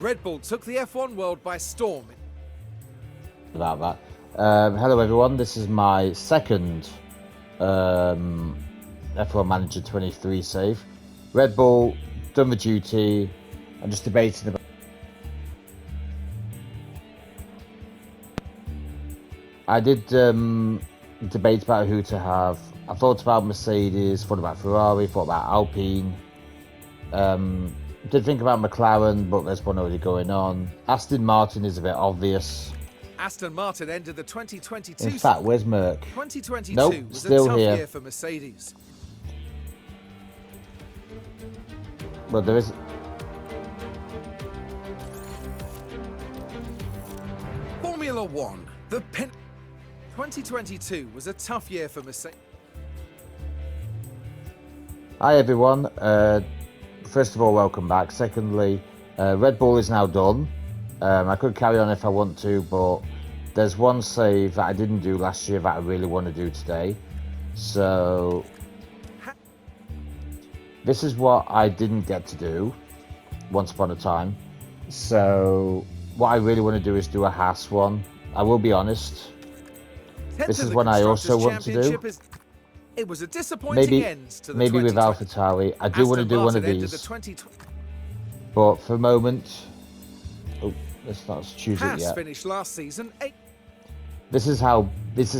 Red Bull took the F1 world by storm. About that. Hello everyone, this is my second F1 Manager 23 save. Red Bull, done the duty. I'm just debating about... I did debate about who to have. I thought about Mercedes, thought about Ferrari, thought about Alpine. Did think about McLaren, but there's one already going on. Aston Martin is a bit obvious. Aston Martin ended the 2022. In fact, where's Merc? 2022 nope, was still a tough here. year for Mercedes. But there is... Formula One, the pin. 2022 was a tough year for Mercedes. Hi everyone. First of all, welcome back. Secondly, Red Bull is now done. I could carry on if I want to, but there's one save that I didn't do last year that I really want to do today. So this is what I didn't get to do once upon a time. So what I really want to do is do a Haas one. I will be honest. This is one I also want to do. It was a disappointing end to the maybe with AlphaTauri. I do want to do one of these. But for the moment, oh, let's not choose it yet. Finished last season 8th. This is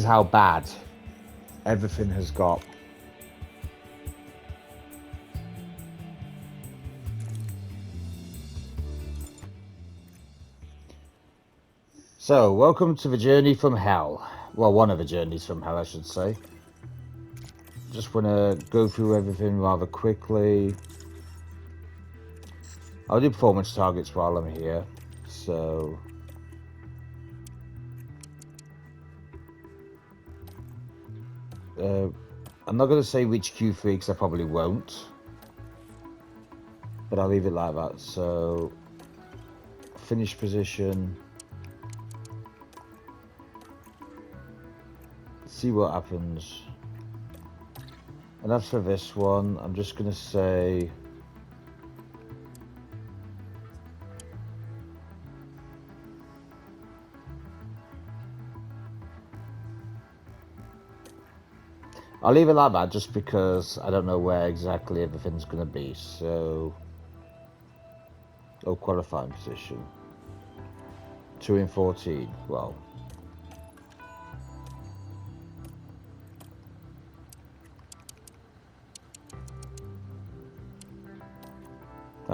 how bad everything has got. So, welcome to the journey from hell. Well, one of the journeys from hell, I should say. Just want to go through everything rather quickly. I'll do performance targets while I'm here. So... I'm not going to say which Q3 because I probably won't. But I'll leave it like that. So... finish position. See what happens. And as for this one, I'm just going to say... I'll leave it like that just because I don't know where exactly everything's going to be. So... oh, qualifying position. 2 in 14. Well...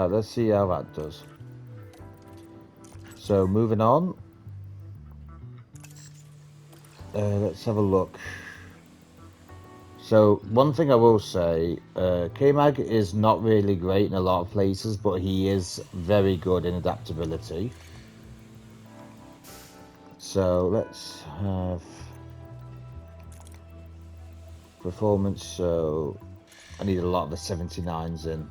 let's see how that does. So moving on. Let's have a look. So one thing I will say, K-Mag is not really great in a lot of places, but he is very good in adaptability. So let's have performance. So I need a lot of the 79s in.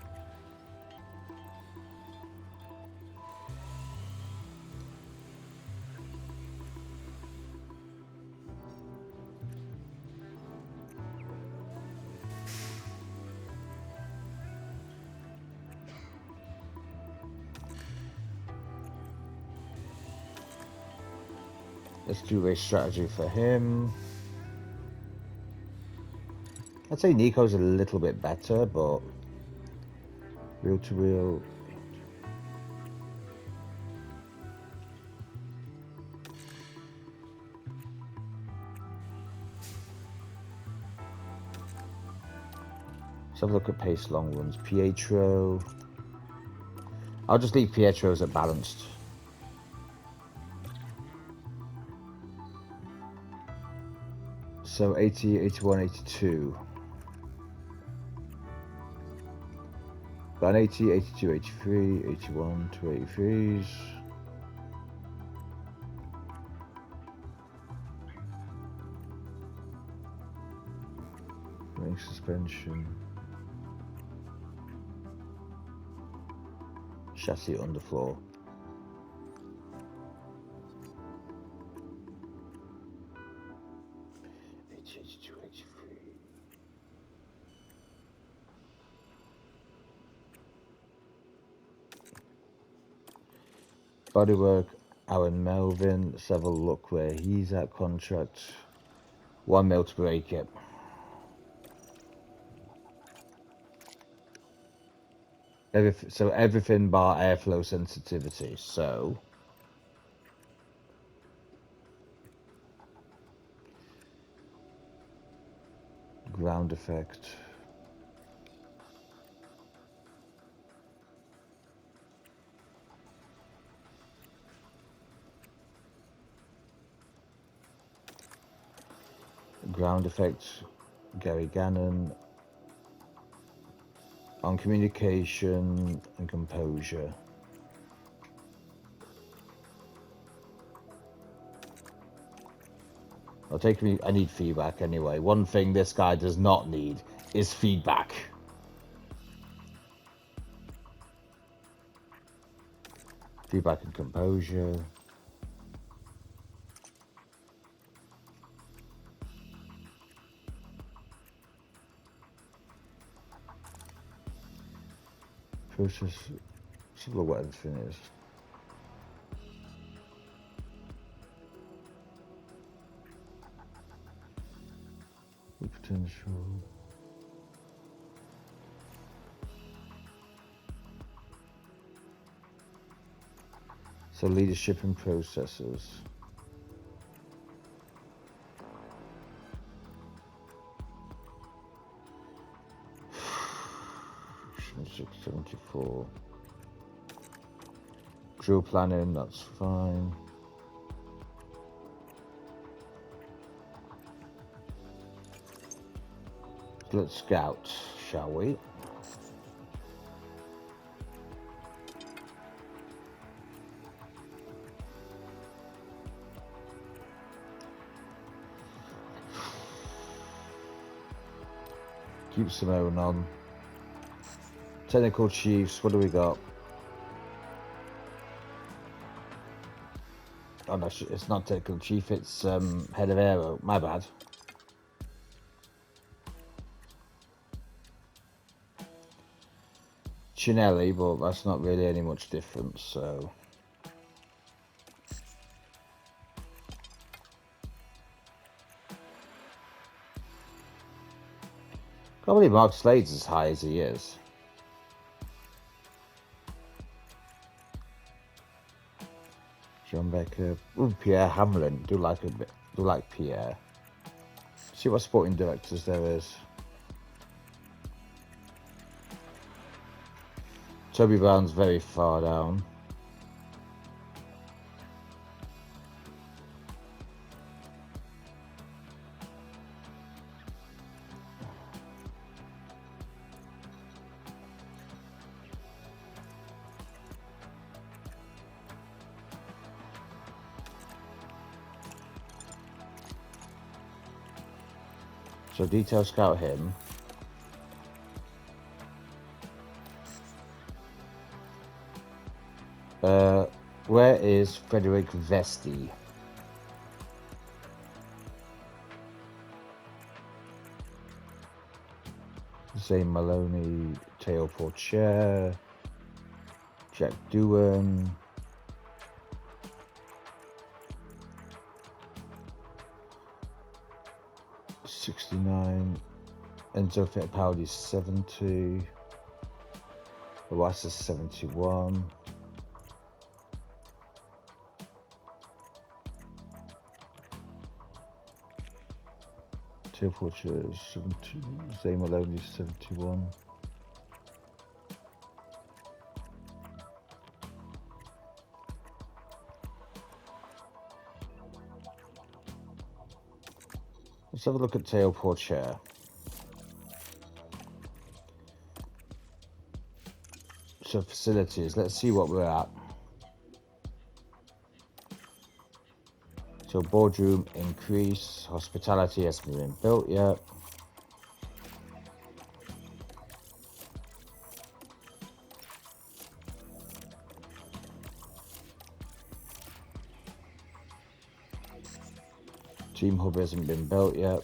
Let's do race strategy for him. I'd say Nico's a little bit better, but wheel to wheel. Let's have a look at pace long runs. Pietro. I'll just leave Pietro's at balanced. So 80, 81, 82. Got an 80, 82, 83, 81 to 83s. Ring suspension. Chassis underfloor. Bodywork, Aaron Melvin. Let's have a look where he's at contract. 1 mil to break it. So everything bar airflow sensitivity. So ground effect. Ground effect. Gary Gannon. On communication and composure. I'll take me. I need feedback anyway. One thing this guy does not need is feedback. Feedback and composure. Process. Let's look what everything is. Potential. So leadership and processes. $674. Drill planning, that's fine. Let's scout, shall we? Keep Simone on. Technical chiefs, what do we got? Oh no, it's not technical chief, it's head of aero. My bad. Chinelli, but that's not really any much difference, so. Can't believe Mark Slade's as high as he is. John Becker. Ooh, Pierre Hamlin. Do like Pierre. See what sporting directors there is. Toby Brown's very far down. So detail scout him. Where is Frederick Vesti? Zane Maloney, Teo Porcher, Jack Doohan. $69. Enzo Fittipaldi 70. Oasis 71. Teo Porcher 70. Zane Maloney 71. Let's have a look at Teo Porcher. So facilities, let's see what we're at. So boardroom increase, hospitality hasn't been built yet. Team hub hasn't been built yet.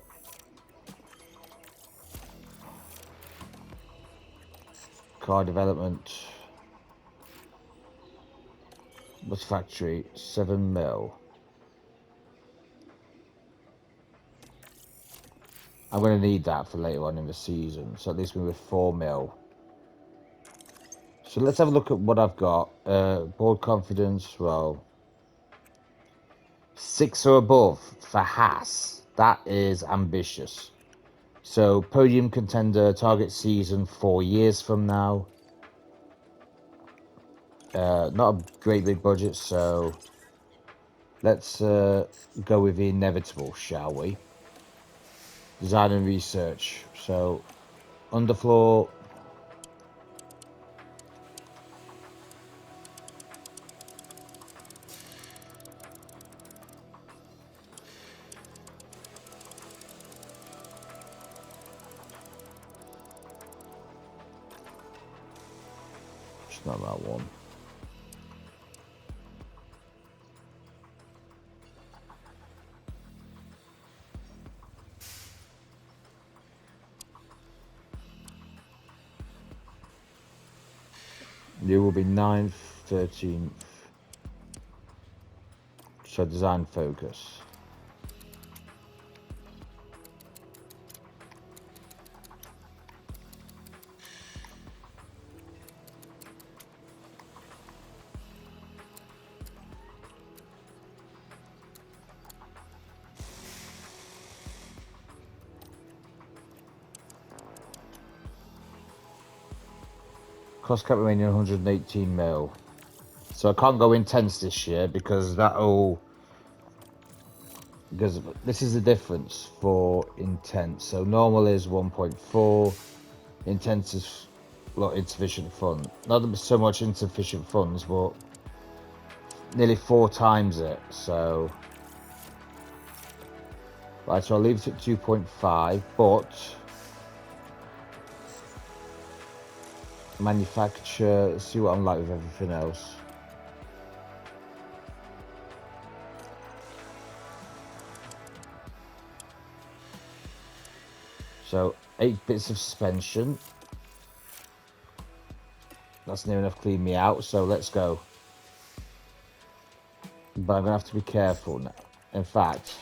Car development. What's factory? 7 mil. I'm going to need that for later on in the season. So at least we're with 4 mil. So let's have a look at what I've got. Board confidence, well, 6 or above for Haas. That is ambitious. So podium contender, target season 4 years from now. Not a great big budget, so let's go with the inevitable, shall we? Design and research. So underfloor. It's not that one. You will be 9th, 13th. So design focus. Cost cap remaining 118 mil. So I can't go intense this year because because this is the difference for intense. So normal is 1.4, intense is insufficient fund. Not so much insufficient funds, but nearly 4 times it. So right, so I'll leave it at 2.5, but manufacture, let's see what I'm like with everything else. So 8 bits of suspension. That's near enough to clean me out, so let's go. But I'm gonna have to be careful now. In fact,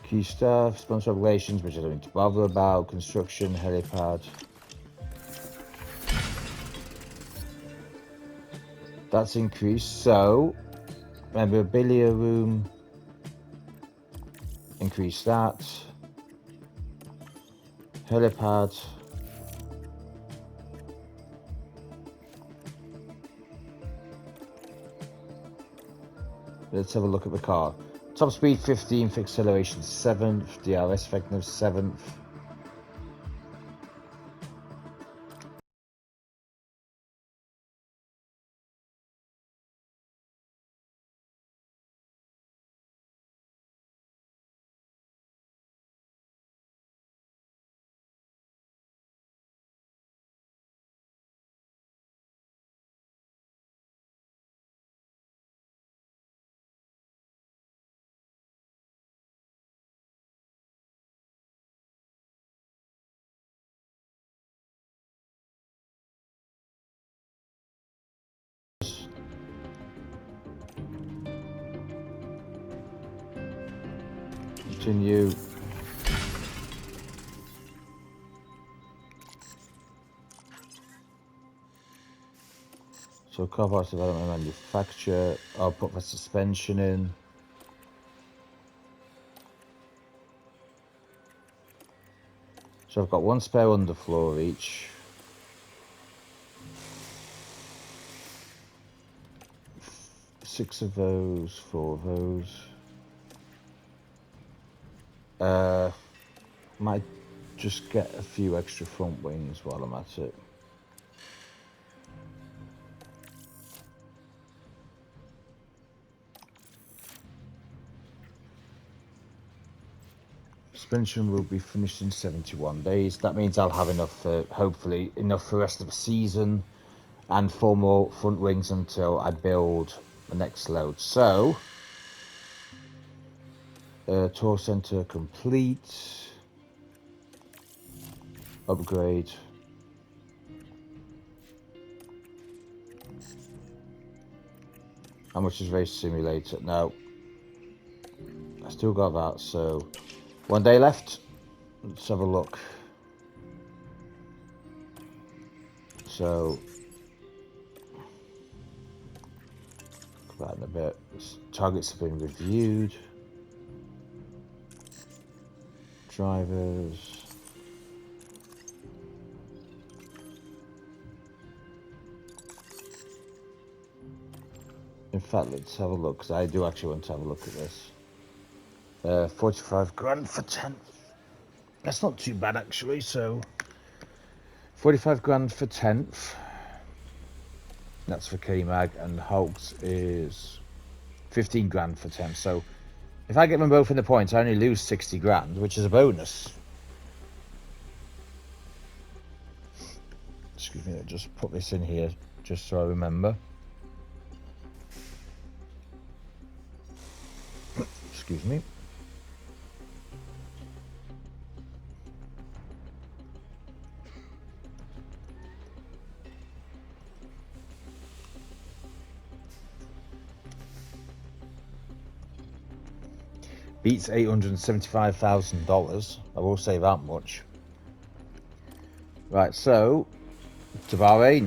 key stuff, sponsor regulations, which I don't need to bother about, construction, helipad. That's increased, so memorabilia room, increase that. Helipad. Let's have a look at the car. Top speed 15th, acceleration 7th, DRS effectiveness 7th. Continue. So car parts development and manufacture. I'll put the suspension in. So I've got 1 spare underfloor each. Six of those, 4 of those. Might just get a few extra front wings while I'm at it. Suspension will be finished in 71 days. That means I'll have enough, hopefully, enough for the rest of the season and 4 more front wings until I build the next load. So, Tour center complete. Upgrade. How much is race simulator? No. I still got that, so 1 day left. Let's have a look. So that in a bit. Targets have been reviewed. Drivers. In fact, let's have a look, because I do actually want to have a look at this. 45 grand for 10th. That's not too bad, actually, so 45 grand for 10th. That's for K-Mag, and Hulks is 15 grand for 10th. So if I get them both in the points, I only lose 60 grand, which is a bonus. Excuse me, I'll just put this in here, just so I remember. Excuse me. Beats $875,000. I will say that much. Right, so to Bahrain.